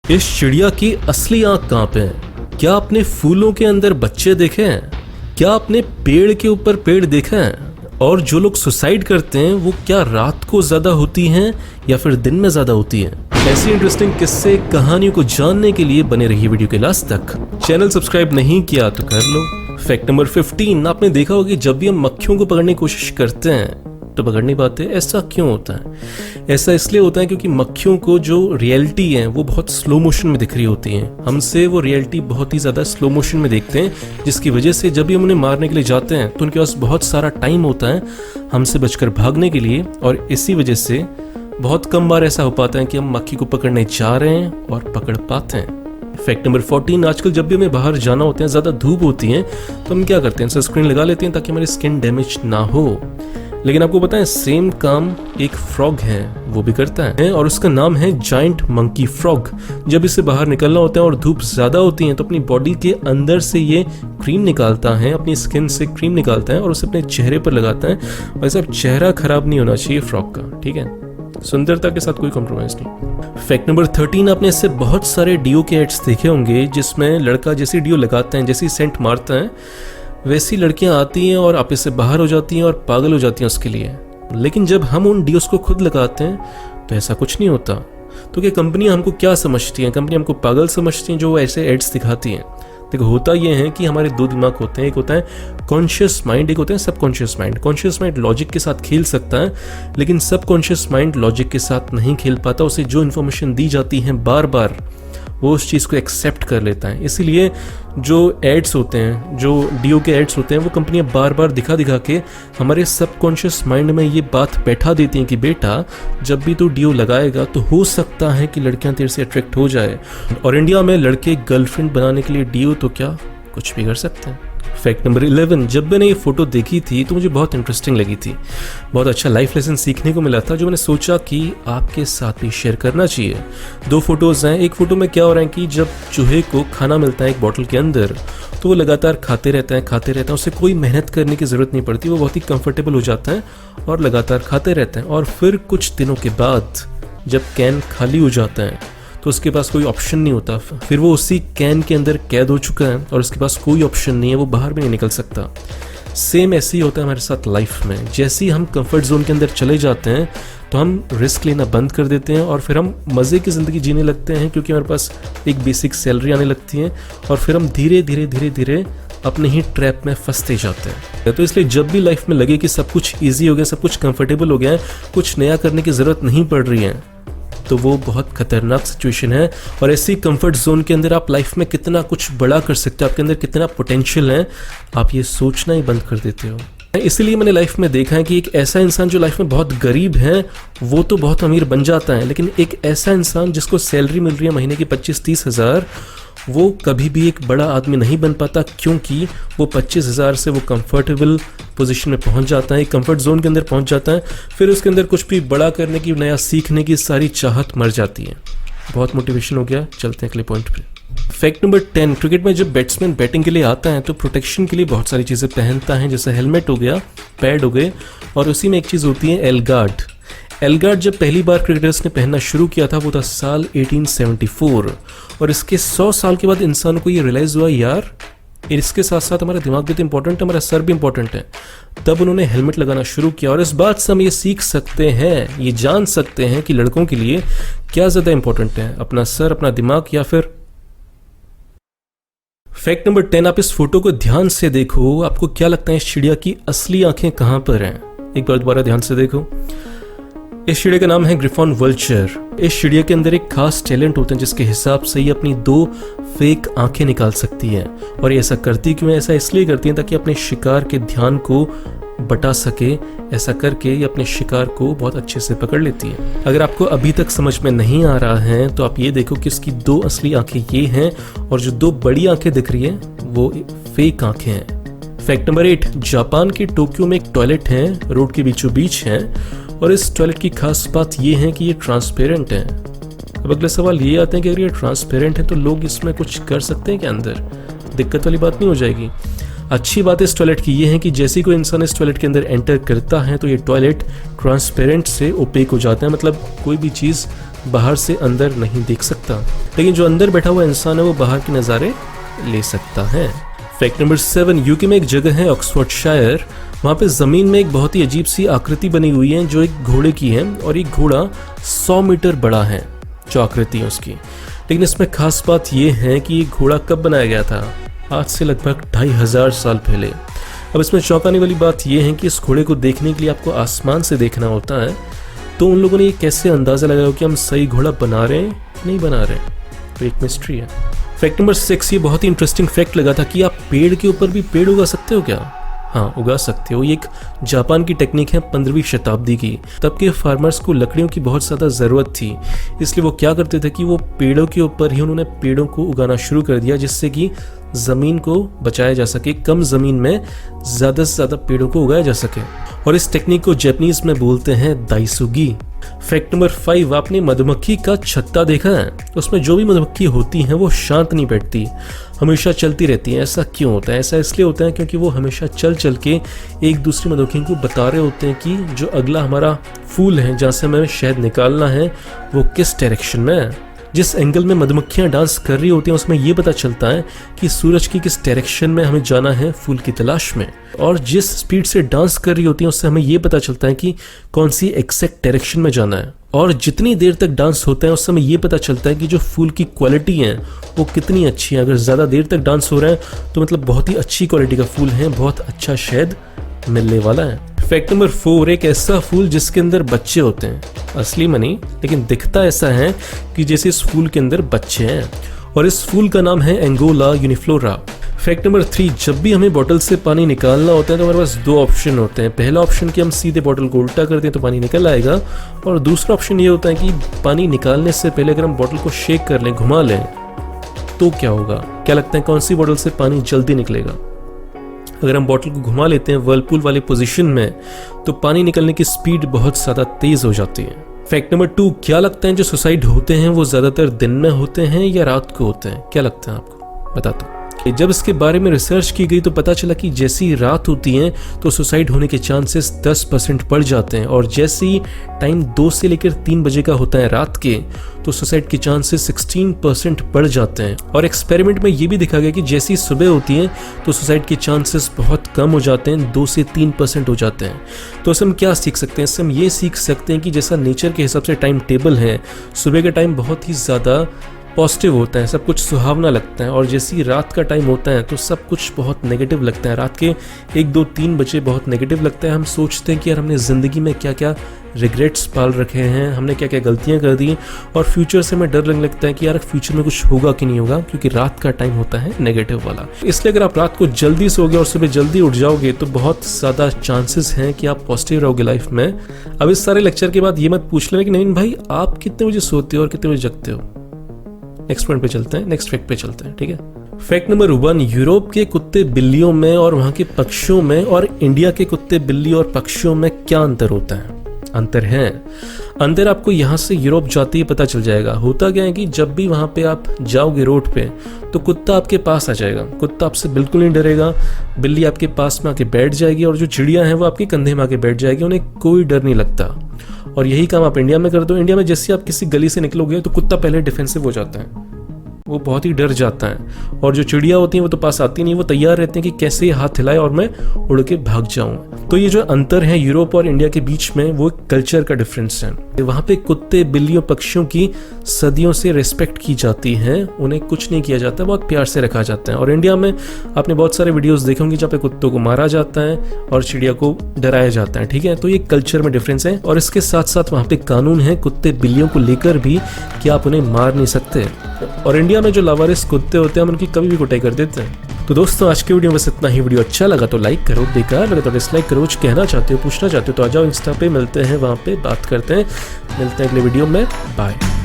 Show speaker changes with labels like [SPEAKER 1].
[SPEAKER 1] इस चिड़िया की असली आंख कहाँ पे है? क्या आपने फूलों के अंदर बच्चे देखे हैं? क्या आपने पेड़ के ऊपर पेड़ देखा है? और जो लोग सुसाइड करते हैं वो क्या रात को ज्यादा होती हैं या फिर दिन में ज्यादा होती हैं? ऐसी इंटरेस्टिंग किस्से कहानियों को जानने के लिए बने रहिए वीडियो के लास्ट तक। चैनल सब्सक्राइब नहीं किया तो कर लो। फैक्ट नंबर 15, आपने देखा होगा कि जब भी हम मक्खियों को पकड़ने की कोशिश करते हैं तो पकड़ नहीं पाते। ऐसा क्यों होता है? ऐसा इसलिए होता है क्योंकि मक्खियों को जो रियलिटी है वो बहुत स्लो मोशन में दिख रही होती है। हमसे वो रियलिटी बहुत ही ज़्यादा स्लो मोशन में देखते हैं, जिसकी वजह से जब भी हम उन्हें मारने के लिए जाते हैं तो उनके पास बहुत सारा टाइम होता है हमसे बचकर भागने के लिए, और इसी वजह से बहुत कम बार ऐसा हो पाता है कि हम मक्खी को पकड़ने जा रहे हैं और पकड़ पाते हैं। फैक्ट नंबर 14, आजकल जब भी हमें बाहर जाना होता है, ज़्यादा धूप होती है, तो हम क्या करते हैं, सनस्क्रीन लगा लेते हैं ताकि हमारी स्किन डैमेज ना हो। लेकिन आपको पता है सेम काम एक फ्रॉग है वो भी करता है, और उसका नाम है जायंट मंकी फ्रॉग। जब इसे बाहर निकलना होता है और धूप ज़्यादा होती है तो अपनी बॉडी के अंदर से ये क्रीम निकालता है, अपनी स्किन से क्रीम निकालता है और उसे अपने चेहरे पर लगाता है। वैसे अब चेहरा खराब नहीं होना चाहिए फ्रॉग का, ठीक है, सुंदरता के साथ कोई कॉम्प्रोमाइज नहीं। फैक्ट नंबर 13, आपने इससे बहुत सारे डियो के एड्स देखे होंगे जिसमें लड़का जैसी डियो लगाता है, जैसी सेंट मारता है, वैसी लड़कियां आती हैं और आप इससे बाहर हो जाती हैं और पागल हो जाती हैं उसके लिए। लेकिन जब हम उन डियोस को खुद लगाते हैं तो ऐसा कुछ नहीं होता। तो क्या कंपनियां हमको क्या समझती हैं? कंपनी हमको पागल समझती हैं जो ऐसे एड्स दिखाती हैं। देखो, होता यह है कि हमारे दो दिमाग होते हैं, एक होता है कॉन्शियस माइंड, एक होता है subconscious mind. Conscious mind logic के साथ खेल सकता है, लेकिन सबकॉन्शियस माइंड लॉजिक के साथ नहीं खेल पाता। उसे जो इन्फॉर्मेशन दी जाती है बार बार वो उस चीज़ को एक्सेप्ट कर लेता है। इसीलिए जो एड्स होते हैं, जो डीओ के एड्स होते हैं, वो कंपनियां बार बार दिखा दिखा के हमारे सबकॉन्शियस माइंड में ये बात बैठा देती हैं कि बेटा जब भी तू डीओ लगाएगा तो हो सकता है कि लड़कियां तेरे से अट्रैक्ट हो जाए। और इंडिया में लड़के गर्लफ्रेंड बनाने के लिए डीओ तो क्या कुछ भी कर सकते हैं। फैक्ट नंबर 11, जब मैंने ये फोटो देखी थी तो मुझे बहुत इंटरेस्टिंग लगी थी, बहुत अच्छा लाइफ लेसन सीखने को मिला था, जो मैंने सोचा कि आपके साथ भी शेयर करना चाहिए। दो फोटोज हैं। एक फोटो में क्या हो रहा है कि जब चूहे को खाना मिलता है एक बॉटल के अंदर तो वो लगातार खाते रहता है, उसे कोई मेहनत करने की ज़रूरत नहीं पड़ती, वो बहुत ही कंफर्टेबल हो जाता है और लगातार खाते रहता है। और फिर कुछ दिनों के बाद जब कैन खाली हो जाता है तो उसके पास कोई ऑप्शन नहीं होता, फिर वो उसी कैन के अंदर कैद हो चुका है और उसके पास कोई ऑप्शन नहीं है, वो बाहर भी नहीं निकल सकता। सेम ऐसे ही होता है हमारे साथ लाइफ में। जैसे ही हम कंफर्ट जोन के अंदर चले जाते हैं तो हम रिस्क लेना बंद कर देते हैं और फिर हम मज़े की ज़िंदगी जीने लगते हैं, क्योंकि हमारे पास एक बेसिक सैलरी आने लगती है और फिर हम धीरे धीरे अपने ही ट्रैप में फंसते जाते हैं। तो इसलिए जब भी लाइफ में लगे कि सब कुछ ईजी हो गया, सब कुछ कंफर्टेबल हो गया है, कुछ नया करने की ज़रूरत नहीं पड़ रही है, तो वो बहुत खतरनाक सिचुएशन है। और ऐसी कंफर्ट जोन के अंदर आप लाइफ में कितना कुछ बड़ा कर सकते हो, आपके अंदर कितना पोटेंशियल है, आप ये सोचना ही बंद कर देते हो। इसीलिए मैंने लाइफ में देखा है कि एक ऐसा इंसान जो लाइफ में बहुत गरीब है वो तो बहुत अमीर बन जाता है, लेकिन एक ऐसा इंसान जिसको सैलरी मिल रही है महीने की 25-30 हज़ार, वो कभी भी एक बड़ा आदमी नहीं बन पाता, क्योंकि वो 25 हज़ार से वो कंफर्टेबल पोजीशन में पहुंच जाता है, कंफर्ट जोन के अंदर पहुंच जाता है। फिर उसके अंदर कुछ भी बड़ा करने की, नया सीखने की सारी चाहत मर जाती है। बहुत मोटिवेशन हो गया, चलते हैं अगले पॉइंट पे। फैक्ट नंबर 10, क्रिकेट में जब बैट्समैन बैटिंग के लिए आता है तो प्रोटेक्शन के लिए बहुत सारी चीज़ें पहनता है, जैसे हेलमेट हो गया, पैड हो गए, और उसी में एक चीज़ होती है एल गार्ड। एल गार्ड जब पहली बार क्रिकेटर्स ने पहनना शुरू किया था वो था साल 1874, और इसके 100 साल के बाद इंसानों को ये रियलाइज हुआ यार इसके साथ साथ हमारा दिमाग भी तो इंपॉर्टेंट है, हमारा सर भी इंपॉर्टेंट है। तब उन्होंने हेलमेट लगाना शुरू किया, और इस बात से हम ये सीख सकते हैं, ये जान सकते हैं कि लड़कों के लिए क्या ज़्यादा इंपॉर्टेंट है, अपना सर, अपना दिमाग या फिर। फैक्ट नंबर 10, आप इस फोटो को ध्यान से देखो, आपको क्या लगता है इस चिड़िया की असली आंखें कहाँ पर हैं? एक बार दोबारा ध्यान से देखो। इस चिड़िया का नाम है ग्रिफॉन वल्चर। इस चिड़िया के अंदर एक खास टैलेंट होता है जिसके हिसाब से ये अपनी 2 फेक आंखें निकाल सकती है। और ये ऐसा करती क्यों है? ऐसा इसलिए करती है ताकि अपने शिकार के ध्यान को बटा सके। ऐसा करके ये अपने शिकार को बहुत अच्छे से पकड़ लेती है। अगर आपको अभी तक समझ में नहीं आ रहा है तो आप ये देखो कि इसकी 2 असली आंखें ये हैं और जो 2 बड़ी आंखें दिख रही है वो फेक आंखें हैं। फैक्ट नंबर 8, जापान के टोक्यो में एक टॉयलेट है, रोड के बीचों बीच है, और इस टॉयलेट की खास बात यह है कि ये ट्रांसपेरेंट है। अब अगला सवाल ये आता है कि अगर ये ट्रांसपेरेंट है तो लोग इसमें कुछ कर सकते हैं क्या अंदर? दिक्कत वाली बात नहीं हो जाएगी। अच्छी बात इस टॉयलेट की ये है कि जैसे कोई इंसान इस टॉयलेट के अंदर एंटर करता है तो ये टॉयलेट ट्रांसपेरेंट से ओपेक हो जाता है, मतलब कोई भी चीज़ बाहर से अंदर नहीं देख सकता, लेकिन जो अंदर बैठा हुआ इंसान है वो बाहर के नज़ारे ले सकता है। फैक्ट नंबर 7, यूके में एक जगह है ऑक्सफोर्डशायर, वहाँ पे ज़मीन में एक बहुत ही अजीब सी आकृति बनी हुई है जो एक घोड़े की है, और एक घोड़ा 100 मीटर बड़ा है जो आकृति है उसकी। लेकिन इसमें खास बात यह है कि ये घोड़ा कब बनाया गया था, आज से लगभग 2500 साल पहले। अब इसमें चौंकाने वाली बात यह है कि इस घोड़े को देखने के लिए आपको आसमान से देखना होता है, तो उन लोगों ने ये कैसे अंदाज़ा लगाया कि हम सही घोड़ा बना रहे हैं नहीं बना रहे, तो एक मिस्ट्री है। फैक्ट नंबर 6, ये बहुत ही इंटरेस्टिंग फैक्ट लगा था कि आप पेड़ के ऊपर भी पेड़ उगा सकते हो क्या? हाँ, उगा सकते हो। ये एक जापान की टेक्निक है 15वीं शताब्दी की। तब के फार्मर्स को लकड़ियों की बहुत ज़्यादा ज़रूरत थी, इसलिए वो क्या करते थे कि वो पेड़ों के ऊपर ही उन्होंने पेड़ों को उगाना शुरू कर दिया, जिससे कि ज़मीन को बचाया जा सके, कम ज़मीन में ज़्यादा से ज़्यादा पेड़ों को उगाया जा सके। और इस टेक्निक को जापानीज में बोलते हैं दाइसुगी। फैक्ट नंबर 5, आपने मधुमक्खी का छत्ता देखा है? उसमें जो भी मधुमक्खी होती हैं वो शांत नहीं बैठती, हमेशा चलती रहती हैं। ऐसा क्यों होता है? ऐसा इसलिए होता है क्योंकि वो हमेशा चल चल के एक दूसरी मधुमक्खी को बता रहे होते हैं कि जो अगला हमारा फूल है जहाँ से हमें शहद निकालना है वो किस डायरेक्शन में है। जिस एंगल में मधुमक्खियाँ डांस कर रही होती हैं उसमें ये पता चलता है कि सूरज की किस डायरेक्शन में हमें जाना है फूल की तलाश में, और जिस स्पीड से डांस कर रही होती हैं उससे हमें ये पता चलता है कि कौन सी एग्जैक्ट डायरेक्शन में जाना है। और जितनी देर तक डांस होता है उस समय ये पता चलता है कि जो फूल की क्वालिटी है वो कितनी अच्छी है। अगर ज़्यादा देर तक डांस हो रहा है तो मतलब बहुत ही अच्छी क्वालिटी का फूल है, बहुत अच्छा शहद मिलने वाला है। फैक्ट नंबर 4, एक ऐसा फूल जिसके अंदर बच्चे होते हैं, असली में नहीं लेकिन दिखता ऐसा है कि जैसे इस फूल के अंदर बच्चे हैं, और इस फूल का नाम है एंगोला यूनिफ्लोरा। फैक्ट नंबर 3, जब भी हमें बोतल से पानी निकालना होता है तो हमारे पास 2 ऑप्शन होते हैं। पहला ऑप्शन कि हम सीधे बोतल को उल्टा करते हैं तो पानी निकल आएगा, और दूसरा ऑप्शन ये होता है कि पानी निकालने से पहले अगर हम बोतल को शेक कर लें, घुमा लें, तो क्या होगा? क्या लगता है कौन सी बोतल से पानी जल्दी निकलेगा? अगर हम बोतल को घुमा लेते हैं वर्लपूल वाले पोजीशन में तो पानी निकलने की स्पीड बहुत ज़्यादा तेज़ हो जाती है। फैक्ट नंबर 2, क्या लगता है जो सुसाइड होते हैं वो ज़्यादातर दिन में होते हैं या रात को होते हैं? क्या लगता है आपको? बताता हूँ। जब इसके बारे में रिसर्च की गई तो पता चला कि जैसी रात होती है तो सुसाइड होने के चांसेस 10% बढ़ जाते हैं, और जैसे ही टाइम 2 से लेकर 3 बजे का होता है रात के तो सुसाइड के चांसेस 16% बढ़ जाते हैं। और एक्सपेरिमेंट में ये भी देखा गया कि जैसी सुबह होती है तो सुसाइड के चांसेस बहुत कम हो जाते हैं, 2 से 3% हो जाते हैं। तो इससे हम क्या सीख सकते हैं? इससे हम ये सीख सकते हैं कि जैसा नेचर के हिसाब से टाइम टेबल है, सुबह का टाइम बहुत ही ज़्यादा पॉजिटिव होता है, सब कुछ सुहावना लगता है, और जैसी रात का टाइम होता है तो सब कुछ बहुत नेगेटिव लगता है। रात के 1, 2, 3 बजे बहुत नेगेटिव लगता है। हम सोचते हैं कि यार हमने ज़िंदगी में क्या क्या रिग्रेट्स पाल रखे हैं, हमने क्या क्या गलतियां कर दी, और फ्यूचर से हमें डर लगने लगता है कि यार फ्यूचर में कुछ होगा कि नहीं होगा, क्योंकि रात का टाइम होता है नेगेटिव वाला। इसलिए अगर आप रात को जल्दी सोओगे और सुबह जल्दी उठ जाओगे तो बहुत ज़्यादा चांसेस हैं कि आप पॉजिटिव रहोगे लाइफ में। अब इस सारे लेक्चर के बाद ये मत पूछ लेना कि नवीन भाई आप कितने बजे सोते हो और कितने बजे जगते हो। नेक्स्ट पॉइंट पे चलते हैं, नेक्स्ट फैक्ट पे चलते हैं, ठीक है। फैक्ट नंबर 1, यूरोप के कुत्ते बिल्लियों में और वहाँ के पक्षियों में और इंडिया के कुत्ते बिल्ली और पक्षियों में क्या अंतर होता है? अंतर है। अंतर आपको यहाँ से यूरोप जाते ही पता चल जाएगा। होता क्या है कि जब भी वहाँ पे आप जाओगे रोड पे तो कुत्ता आपके पास आ जाएगा, कुत्ता आपसे बिल्कुल नहीं डरेगा, बिल्ली आपके पास में आके बैठ जाएगी, और जो चिड़िया हैं वो आपके कंधे में आके बैठ जाएगी, उन्हें कोई डर नहीं लगता। और यही काम आप इंडिया में कर दो। इंडिया में जैसे आप किसी गली से निकलोगे तो कुत्ता पहले डिफेंसिव हो जाता है, वो बहुत ही डर जाता है, और जो चिड़िया होती हैं वो तो पास आती नहीं, वो तैयार रहते हैं कि कैसे ये हाथ हिलाए और मैं उड़ के भाग जाऊं। तो ये जो अंतर है यूरोप और इंडिया के बीच में वो कल्चर का डिफरेंस है। वहाँ पे कुत्ते बिल्लियों पक्षियों की सदियों से रिस्पेक्ट की जाती है, उन्हें कुछ नहीं किया जाता, बहुत प्यार से रखा जाता है। और इंडिया में आपने बहुत सारे वीडियोस देखे होंगे जहाँ पे कुत्तों को मारा जाता है और चिड़िया को डराया जाता है, ठीक है। तो ये कल्चर में डिफरेंस है, और इसके साथ साथ वहाँ पे कानून है कुत्ते बिल्लियों को लेकर भी कि आप उन्हें मार नहीं सकते। और इंडिया में जो लावारिस कुत्ते होते हैं हम उनकी कभी भी कुटाई कर देते हैं। तो दोस्तों आज की वीडियो में बस इतना ही। वीडियो अच्छा लगा तो लाइक करो, बेकार लगा तो डिसलाइक करो। कुछ कहना चाहते हो, पूछना चाहते हो तो आ जाओ इंस्टा पे, मिलते हैं वहाँ पे, बात करते हैं। मिलते हैं अगले वीडियो में, बाय।